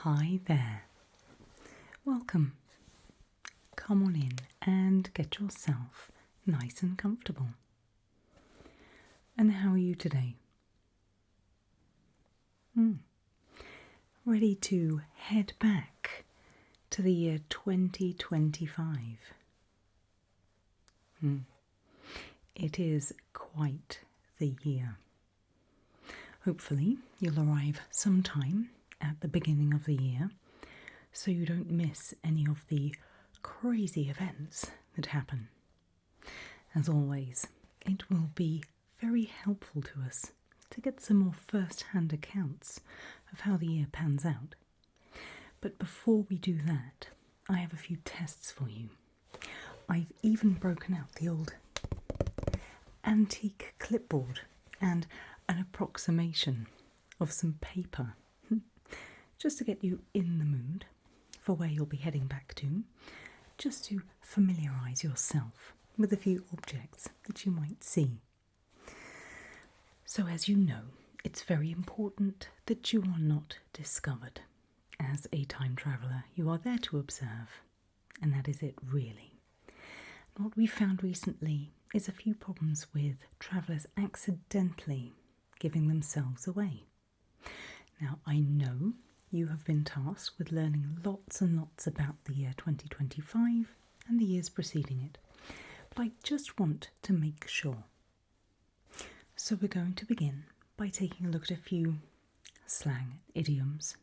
Hi there. Welcome. Come on in and get yourself nice and comfortable. And how are you today? Ready to head back to the year 2025? It is quite the year. Hopefully you'll arrive sometime at the beginning of the year so you don't miss any of the crazy events that happen. As always, it will be very helpful to us to get some more first-hand accounts of how the year pans out. But before we do that, I have a few tests for you. I've even broken out the old antique clipboard and an approximation of some paper just to get you in the mood for where you'll be heading back to, just to familiarise yourself with a few objects that you might see. So as you know, it's very important that you are not discovered. As a time traveller, you are there to observe, and that is it really. And what we found recently is a few problems with travellers accidentally giving themselves away. Now, I know you have been tasked with learning lots and lots about the year 2025 and the years preceding it, but I just want to make sure. So we're going to begin by taking a look at a few slang idioms,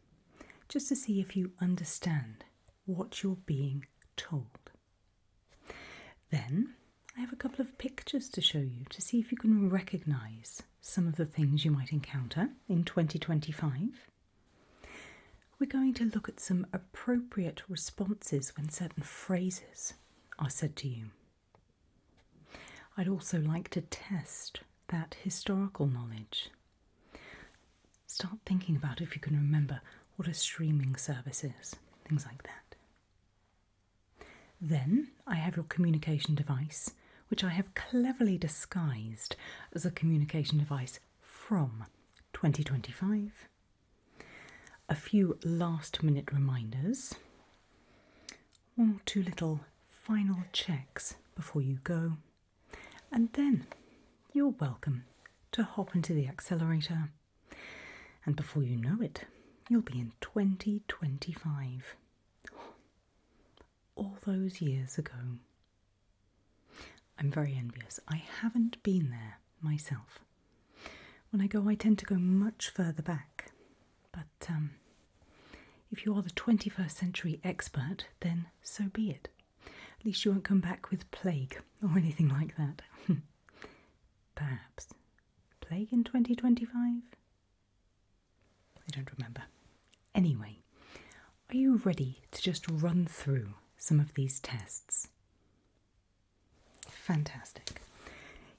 just to see if you understand what you're being told. Then I have a couple of pictures to show you to see if you can recognise some of the things you might encounter in 2025. We're going to look at some appropriate responses when certain phrases are said to you. I'd also like to test that historical knowledge. Start thinking about if you can remember what a streaming service is, things like that. Then I have your communication device, which I have cleverly disguised as a communication device from 2025. A few last-minute reminders, one or two little final checks before you go, and then you're welcome to hop into the accelerator, and before you know it, you'll be in 2025. All those years ago. I'm very envious. I haven't been there myself. When I go, I tend to go much further back. But if you are the 21st century expert, then so be it. At least you won't come back with plague or anything like that. Perhaps. Plague in 2025? I don't remember. Anyway, are you ready to just run through some of these tests? Fantastic.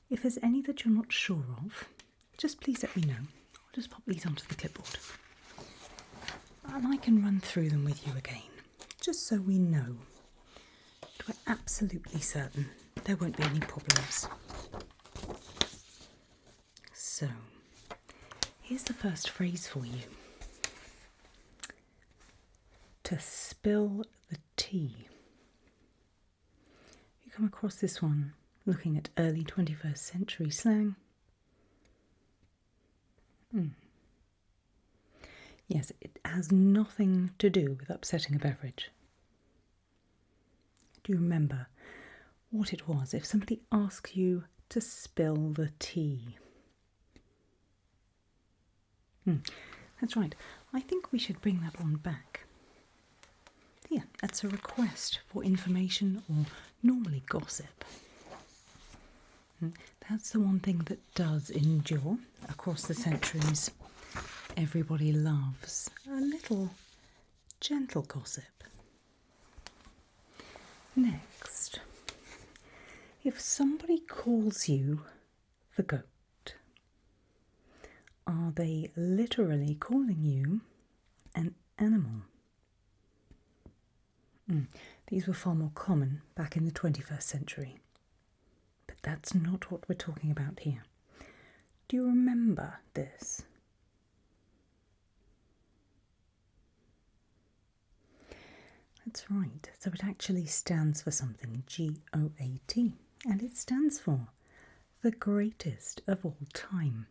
If there's any that you're not sure of, just please let me know. I'll just pop these onto the clipboard. And I can run through them with you again, just so we know that we're absolutely certain there won't be any problems. So, here's the first phrase for you. To spill the tea. You come across this one looking at early 21st century slang. Yes, it has nothing to do with upsetting a beverage. Do you remember what it was if somebody asks you to spill the tea? That's right. I think we should bring that one back. Yeah, that's a request for information or normally gossip. That's the one thing that does endure across the centuries. Everybody loves a little gentle gossip. Next, if somebody calls you the goat, are they literally calling you an animal? These were far more common back in the 21st century. But that's not what we're talking about here. Do you remember this? That's right. So it actually stands for something, GOAT, and it stands for the greatest of all time.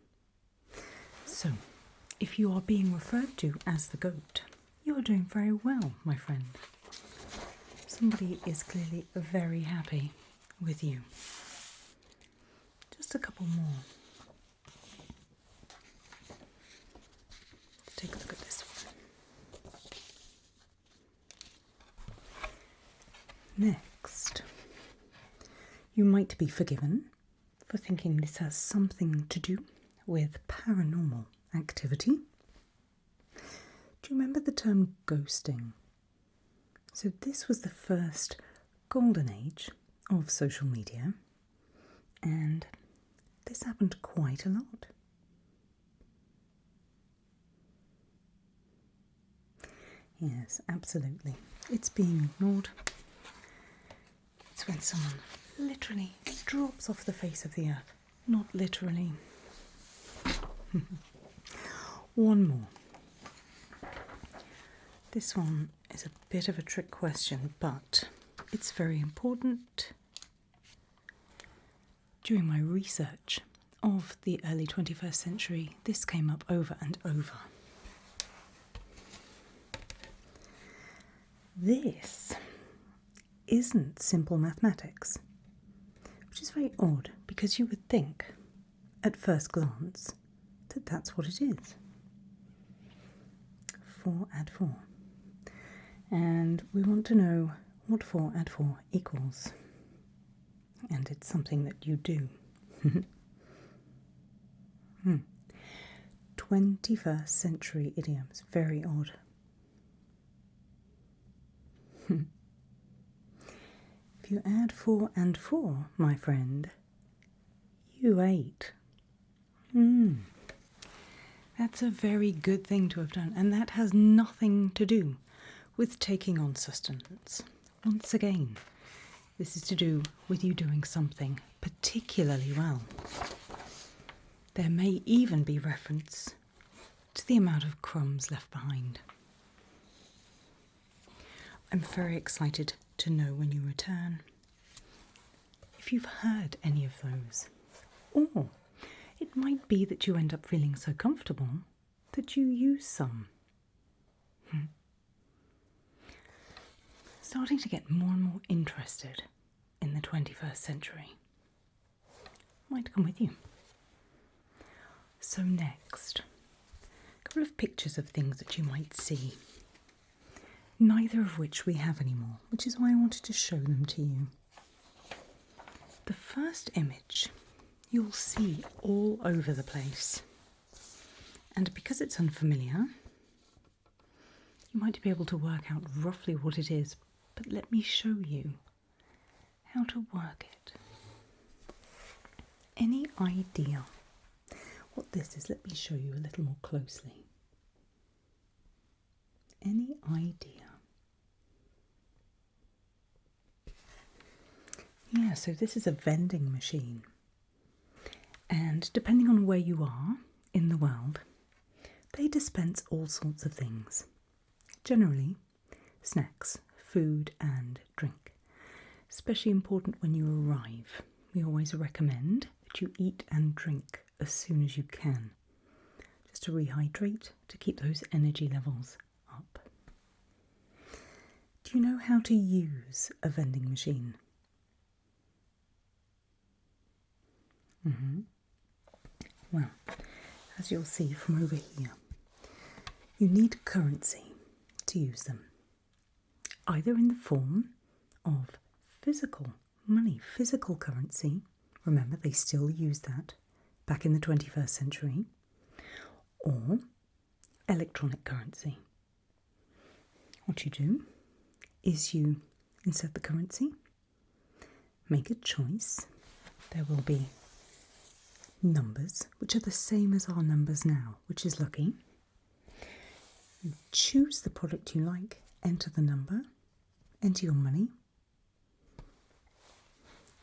So, if you are being referred to as the goat, you are doing very well, my friend. Somebody is clearly very happy with you. Just a couple more. Let's take a look at this one. Next, you might be forgiven for thinking this has something to do with paranormal activity. Do you remember the term ghosting? So this was the first golden age of social media, and this happened quite a lot. Yes, absolutely. It's being ignored. It's when someone literally drops off the face of the earth. Not literally. One more. This one is a bit of a trick question, but it's very important. During my research of the early 21st century, this came up over and over. This isn't simple mathematics, which is very odd because you would think at first glance that that's what it is. 4 add 4. And we want to know what 4 add 4 equals. And it's something that you do. 21st century idioms. Very odd. If you add 4 and 4, my friend, you ate. That's a very good thing to have done, and that has nothing to do with taking on sustenance. Once again, this is to do with you doing something particularly well. There may even be reference to the amount of crumbs left behind. I'm very excited to know when you return if you've heard any of those. Or it might be that you end up feeling so comfortable that you use some. Starting to get more and more interested in the 21st century. Might come with you. So next, a couple of pictures of things that you might see. Neither of which we have anymore, which is why I wanted to show them to you. The first image you'll see all over the place. And because it's unfamiliar, you might be able to work out roughly what it is, but let me show you how to work it. Any idea what this is? Let me show you a little more closely. Any idea? Yeah, so this is a vending machine. And depending on where you are in the world, they dispense all sorts of things. Generally, snacks, food and drink. Especially important when you arrive. We always recommend that you eat and drink as soon as you can, just to rehydrate, to keep those energy levels up. Do you know how to use a vending machine? Well, as you'll see from over here, you need currency to use them, either in the form of physical money, physical currency. Remember, they still use that back in the 21st century, or electronic currency. What you do is you insert the currency, make a choice. There will be numbers, which are the same as our numbers now, which is lucky. You choose the product you like, enter the number, enter your money.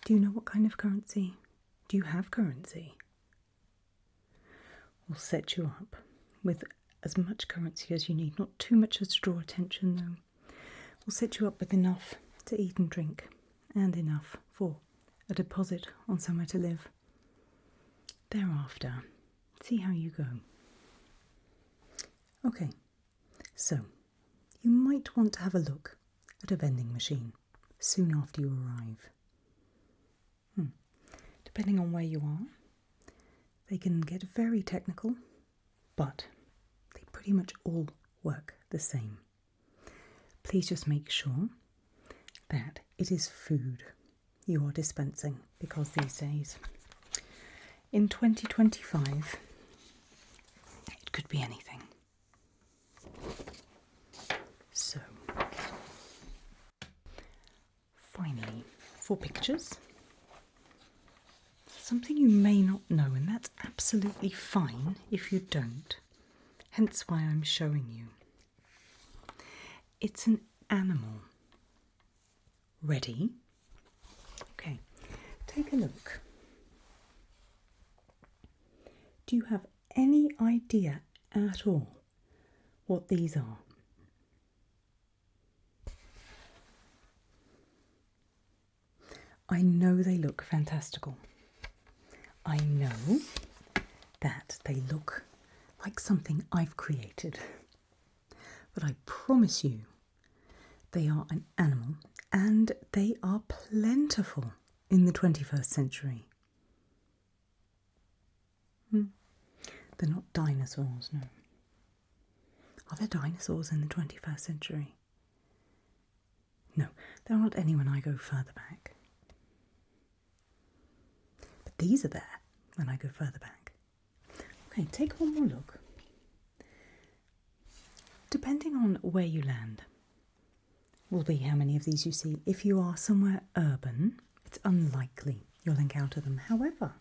Do you know what kind of currency? Do you have currency? We'll set you up with as much currency as you need, not too much as to draw attention though. will set you up with enough to eat and drink, and enough for a deposit on somewhere to live. Thereafter, see how you go. Okay, so you might want to have a look at a vending machine soon after you arrive. Depending on where you are, they can get very technical, but they pretty much all work the same. Please just make sure that it is food you are dispensing, because these days, in 2025, it could be anything. So, finally, for pictures, something you may not know, and that's absolutely fine if you don't, hence why I'm showing you. It's an animal. Ready? Okay, take a look. Do you have any idea at all what these are? I know they look fantastical. I know that they look like something I've created. But I promise you, they are an animal, and they are plentiful in the 21st century. They're not dinosaurs, no. Are there dinosaurs in the 21st century? No, there aren't any when I go further back. But these are there when I go further back. Okay, take one more look. Depending on where you land, will be how many of these you see. If you are somewhere urban, it's unlikely you'll encounter them. However,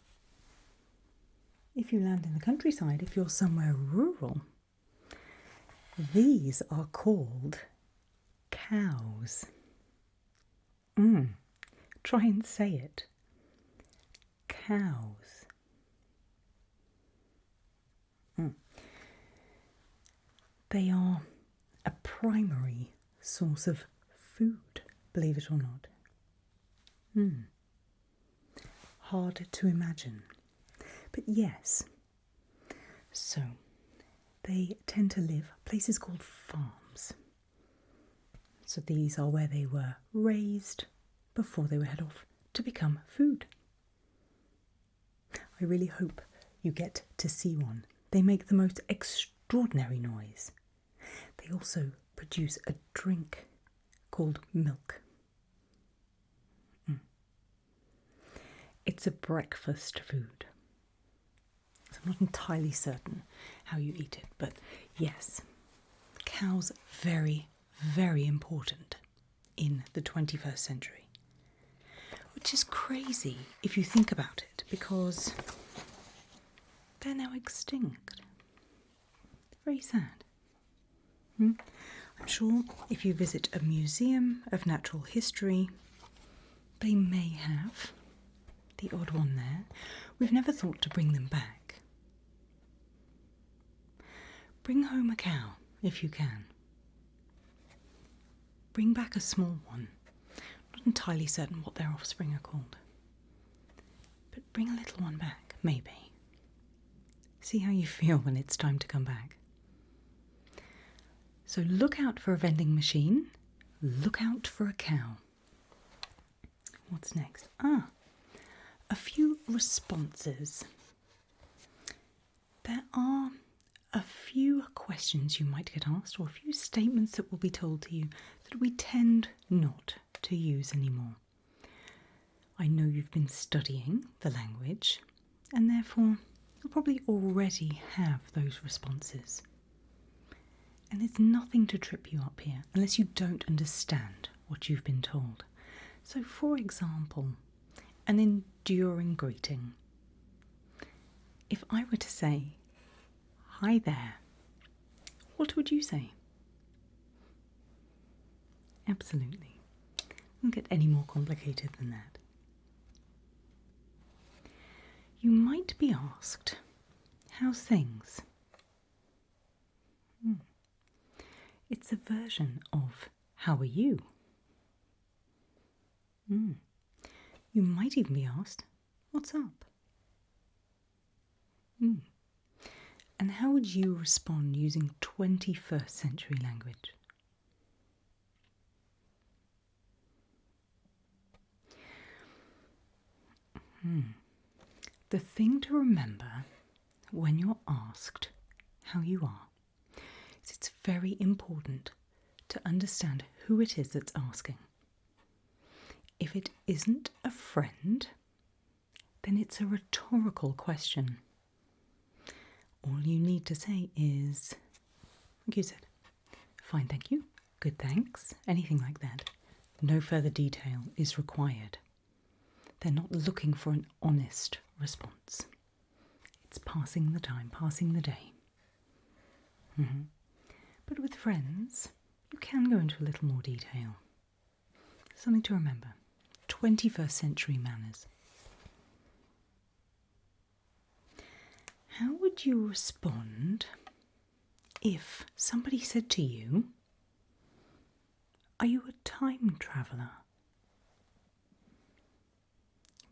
if you land in the countryside, if you're somewhere rural, these are called cows. Try and say it. Cows. They are a primary source of food, believe it or not. Hard to imagine. But yes, so they tend to live places called farms. So these are where they were raised before they were head off to become food. I really hope you get to see one. They make the most extraordinary noise. They also produce a drink called milk. It's a breakfast food. So I'm not entirely certain how you eat it, but yes, cows very, very important in the 21st century. Which is crazy if you think about it, because they're now extinct. Very sad. I'm sure if you visit a museum of natural history, they may have the odd one there. We've never thought to bring them back. Bring home a cow if you can. Bring back a small one. Not entirely certain what their offspring are called. But bring a little one back, maybe. See how you feel when it's time to come back. So look out for a vending machine. Look out for a cow. What's next? A few responses. There are a few questions you might get asked, or a few statements that will be told to you that we tend not to use anymore. I know you've been studying the language, and therefore you'll probably already have those responses. And it's nothing to trip you up here unless you don't understand what you've been told. So, for example, an enduring greeting. If I were to say, "Hi there," what would you say? Absolutely. It doesn't get any more complicated than that. You might be asked, "How's things?" It's a version of how are you? You might even be asked, what's up? And how would you respond using 21st century language? The thing to remember when you're asked how you are is it's very important to understand who it is that's asking. If it isn't a friend, then it's a rhetorical question. All you need to say is, like you said, fine, thank you, good, thanks, anything like that. No further detail is required. They're not looking for an honest response. It's passing the time, passing the day. But with friends, you can go into a little more detail. Something to remember. 21st century manners. How would you respond if somebody said to you, are you a time traveller?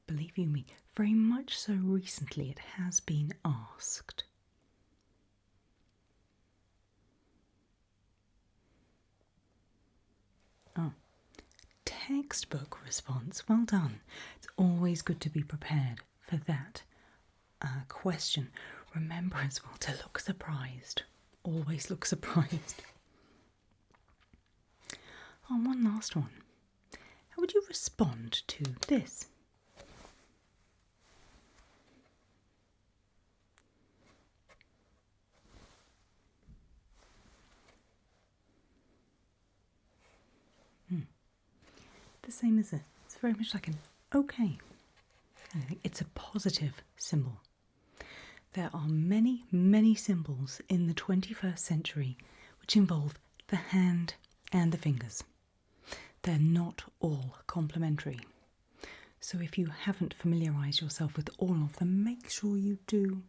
Believe you me, very much so recently it has been asked. Textbook response, well done. It's always good to be prepared for that question. Remember as well to look surprised. Always look surprised. One last one. How would you respond to this? The same as this. It's very much like an okay. I think it's a positive symbol. There are many, many symbols in the 21st century which involve the hand and the fingers. They're not all complementary. So if you haven't familiarised yourself with all of them, make sure you do,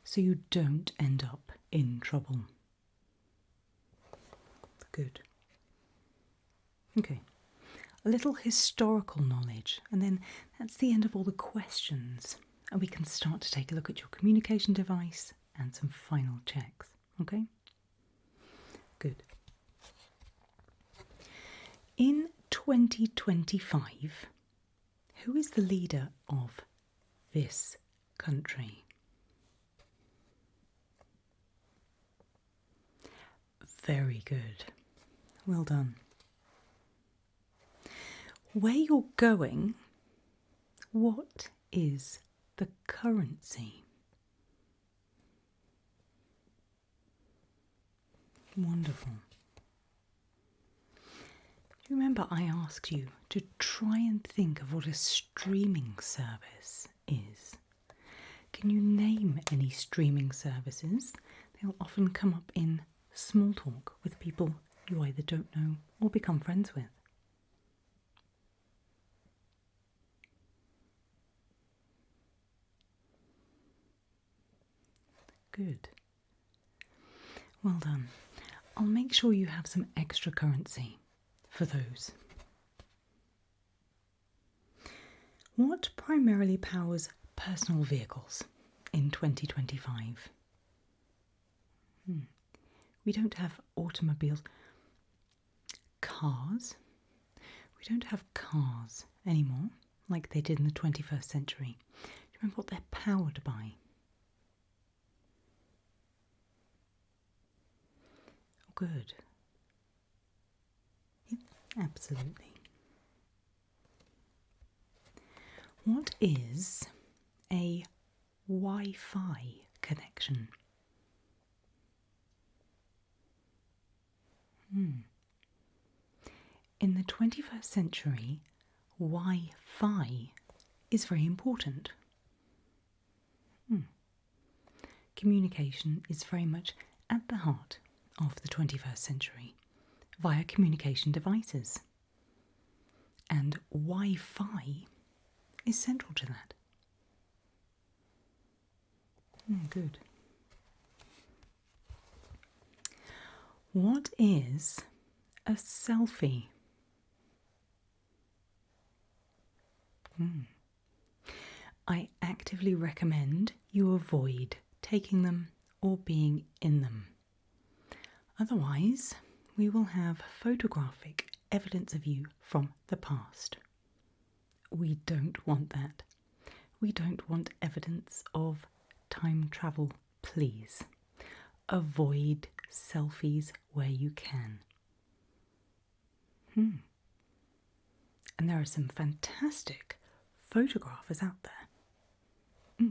so you don't end up in trouble. Good. Okay. A little historical knowledge, and then that's the end of all the questions. And we can start to take a look at your communication device and some final checks. Okay? Good. In 2025, who is the leader of this country? Very good. Well done. Where you're going, what is the currency? Wonderful. Do you remember I asked you to try and think of what a streaming service is? Can you name any streaming services? They'll often come up in small talk with people you either don't know or become friends with. Good. Well done. I'll make sure you have some extra currency for those. What primarily powers personal vehicles in 2025? We don't have automobiles. Cars? We don't have cars anymore like they did in the 21st century. Do you remember what they're powered by? Good. Yep, absolutely. What is a Wi-Fi connection? In the 21st century, Wi-Fi is very important. Communication is very much at the heart of the 21st century via communication devices. And Wi-Fi is central to that. Good. What is a selfie? I actively recommend you avoid taking them or being in them. Otherwise, we will have photographic evidence of you from the past. We don't want that. We don't want evidence of time travel, please. Avoid selfies where you can. And there are some fantastic photographers out there.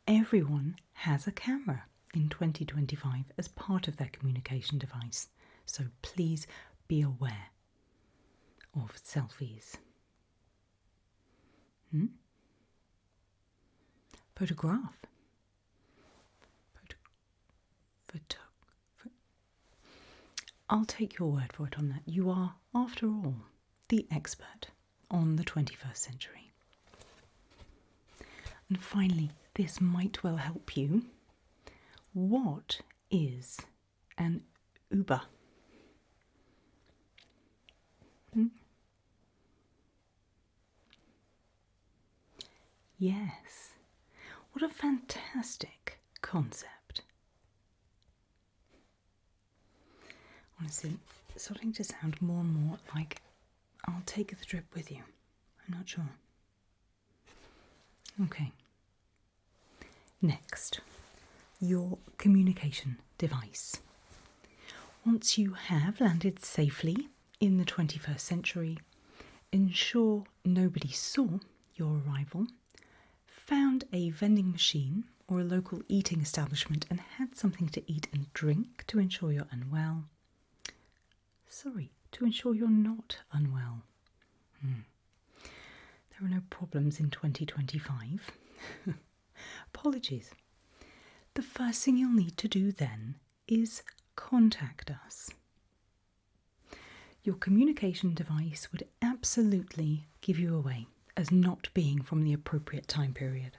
Everyone has a camera in 2025 as part of their communication device, so please be aware of selfies. Photograph. I'll take your word for it on that. You are, after all, the expert on the 21st century. And finally, this might well help you. What is an Uber? Yes. What a fantastic concept. Honestly, it's starting to sound more and more like I'll take the trip with you. I'm not sure. Okay. Next, your communication device. Once you have landed safely in the 21st century, ensure nobody saw your arrival, found a vending machine or a local eating establishment and had something to eat and drink to ensure you're unwell. To ensure you're not unwell. There are no problems in 2025. Apologies. The first thing you'll need to do then is contact us. Your communication device would absolutely give you away as not being from the appropriate time period.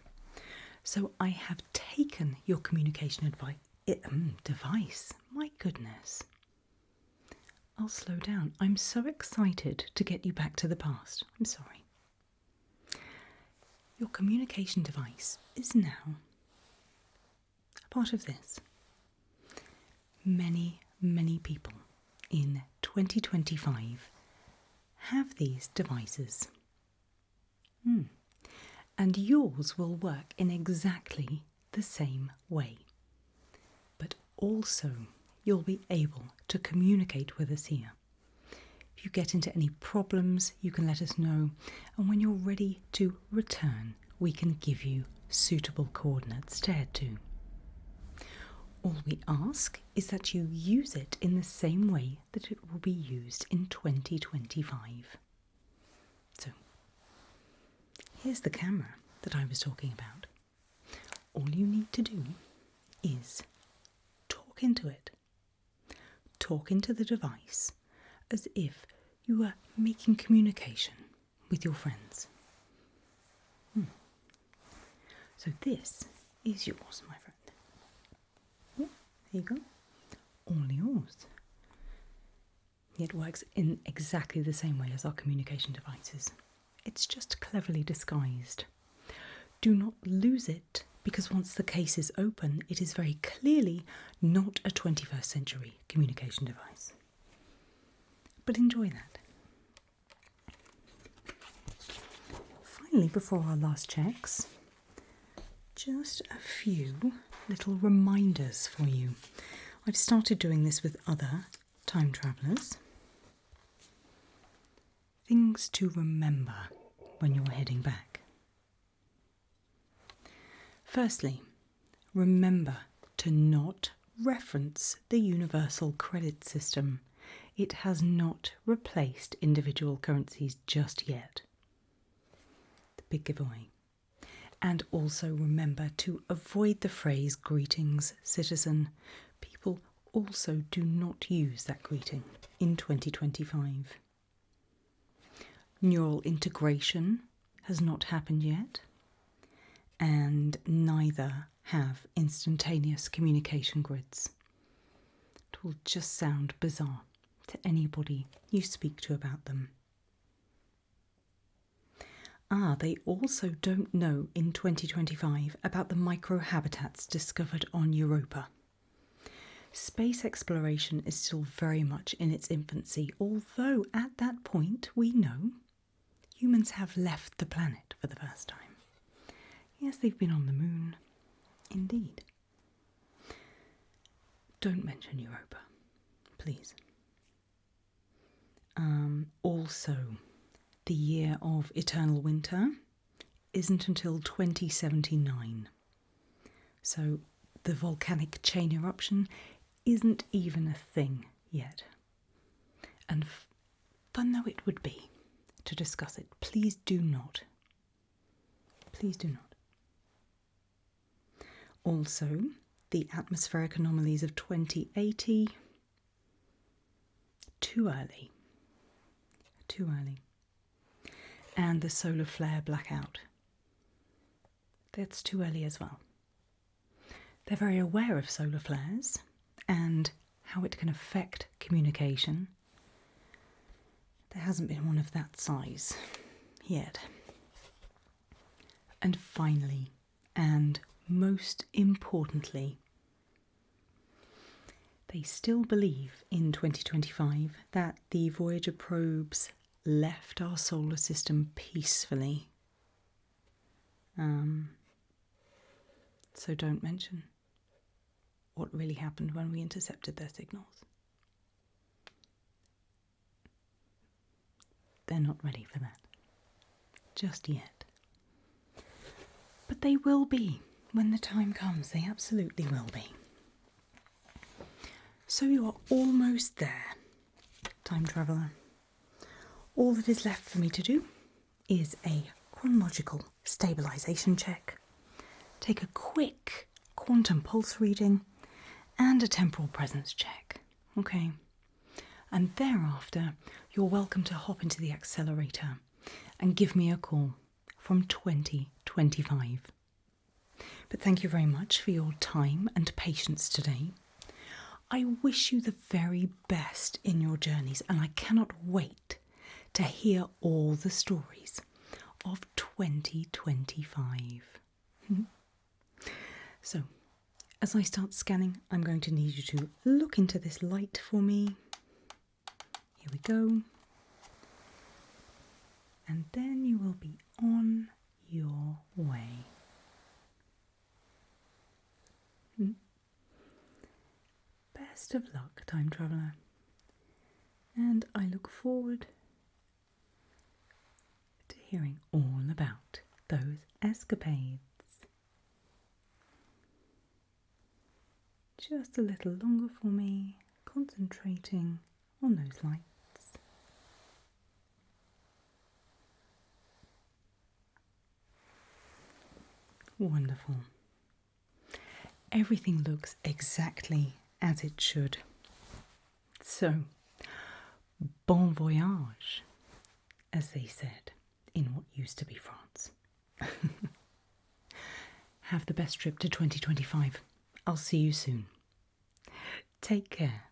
So I have taken your communication device. My goodness. I'll slow down. I'm so excited to get you back to the past. I'm sorry. Your communication device is now a part of this. Many, many people in 2025 have these devices. And yours will work in exactly the same way. But also, you'll be able to communicate with us here. If you get into any problems, you can let us know, and when you're ready to return, we can give you suitable coordinates to head to. All we ask is that you use it in the same way that it will be used in 2025. So, here's the camera that I was talking about. All you need to do is talk into it. Talk into the device as if you were making communication with your friends. So this is yours, my friend. Yeah, there you go. All yours. It works in exactly the same way as our communication devices. It's just cleverly disguised. Do not lose it, because once the case is open, it is very clearly not a 21st century communication device. But enjoy that. Finally, before our last checks, just a few little reminders for you. I've started doing this with other time travellers. Things to remember when you're heading back. Firstly, remember to not reference the universal credit system. It has not replaced individual currencies just yet. The big giveaway. And also remember to avoid the phrase greetings, citizen. People also do not use that greeting in 2025. Neural integration has not happened yet, and neither have instantaneous communication grids. It will just sound bizarre to anybody you speak to about them. They also don't know in 2025 about the microhabitats discovered on Europa. Space exploration is still very much in its infancy, although at that point we know humans have left the planet for the first time. Yes, they've been on the moon, indeed. Don't mention Europa, please. Also, the year of eternal winter isn't until 2079. So the volcanic chain eruption isn't even a thing yet. And fun though it would be to discuss it, please do not. Please do not. Also, the atmospheric anomalies of 2080, too early. Too early. And the solar flare blackout, that's too early as well. They're very aware of solar flares and how it can affect communication. There hasn't been one of that size yet. And finally, and most importantly, they still believe in 2025 that the Voyager probes left our solar system peacefully. So don't mention what really happened when we intercepted their signals. They're not ready for that just yet. But they will be when the time comes. They absolutely will be. So you are almost there, time traveller. All that is left for me to do is a chronological stabilisation check, take a quick quantum pulse reading, and a temporal presence check. Okay. And thereafter, you're welcome to hop into the accelerator and give me a call from 2025. But thank you very much for your time and patience today. I wish you the very best in your journeys, and I cannot wait to hear all the stories of 2025. So, as I start scanning, I'm going to need you to look into this light for me. Here we go. And then you will be on your way. Best of luck, time traveller. And I look forward to hearing all about those escapades. Just a little longer for me, concentrating on those lights. Wonderful. Everything looks exactly as it should. So, bon voyage, as they said in what used to be France. Have the best trip to 2025. I'll see you soon. Take care.